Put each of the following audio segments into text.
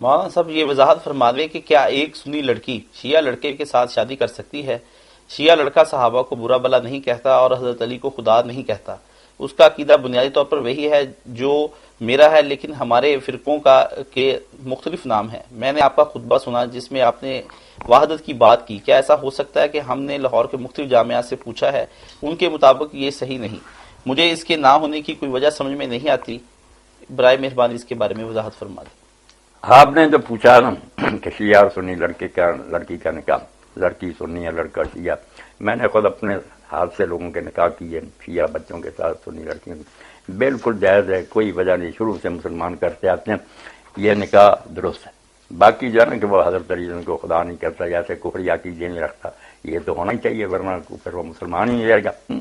مولانا صاحب یہ وضاحت فرما دیں کہ کیا ایک سنی لڑکی شیعہ لڑکے کے ساتھ شادی کر سکتی ہے؟ شیعہ لڑکا صحابہ کو برا بلا نہیں کہتا اور حضرت علی کو خدا نہیں کہتا، اس کا عقیدہ بنیادی طور پر وہی ہے جو میرا ہے، لیکن ہمارے فرقوں کے مختلف نام ہیں۔ میں نے آپ کا خطبہ سنا جس میں آپ نے وحدت کی بات کی، کیا ایسا ہو سکتا ہے کہ ہم نے لاہور کے مختلف جامعات سے پوچھا ہے، ان کے مطابق یہ صحیح نہیں؟ مجھے اس کے نہ ہونے کی کوئی وجہ سمجھ میں نہیں آتی، برائے مہربانی اس کے بارے میں وضاحت فرما دیں۔ آپ نے جو پوچھا نا کہ شیعہ اور سنی لڑکی کا نکاح، لڑکی سنی یا لڑکا شیعہ، میں نے خود اپنے ہاتھ سے لوگوں کے نکاح کیے، شیعہ بچوں کے ساتھ سنی لڑکیوں کے، بالکل جائز ہے، کوئی وجہ نہیں، شروع سے مسلمان کرتے آتے ہیں، یہ نکاح درست ہے۔ باقی جو ہے نا کہ وہ حضرت علی کو خدا نہیں کرتا، جیسے کفری عقیدے نہیں رکھتا، یہ تو ہونا ہی چاہیے، ورنہ پھر وہ مسلمان ہی نہیں رہے گا۔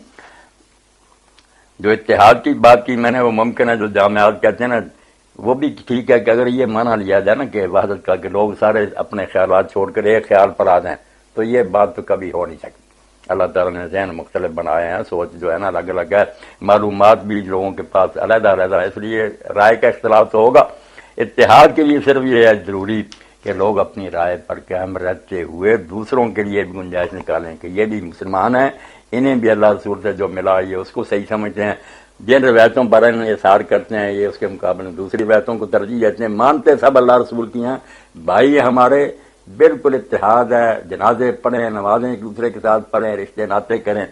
جو اتحاد کی بات کی میں نے، وہ ممکن ہے جو جامعات کہتے ہیں نا، وہ بھی ٹھیک ہے کہ اگر یہ مانا لیا جائے نا کہ وحدت کا، کہ لوگ سارے اپنے خیالات چھوڑ کر ایک خیال پر آ جائیں، تو یہ بات تو کبھی ہو نہیں سکتی۔ اللہ تعالیٰ نے ذہن مختلف بنائے ہیں، سوچ جو ہے نا الگ الگ ہے، معلومات بھی لوگوں کے پاس علیحدہ علیحدہ ہے، اس لیے رائے کا اختلاف تو ہوگا۔ اتحاد کے لیے صرف یہ ہے ضروری کہ لوگ اپنی رائے پر قائم رہتے ہوئے دوسروں کے لیے بھی گنجائش نکالیں کہ یہ بھی مسلمان ہیں، انہیں بھی اللہ رسول سے جو ملا یہ اس کو صحیح سمجھتے ہیں، جن روایتوں پر انہیں اثار کرتے ہیں یہ اس کے مقابلے میں دوسری روایتوں کو ترجیح دیتے ہیں، مانتے سب اللہ رسول کی ہیں، بھائی ہمارے بالکل اتحاد ہے، جنازے پڑھیں، نمازیں ایک دوسرے کے ساتھ پڑھیں، رشتے ناطے کریں،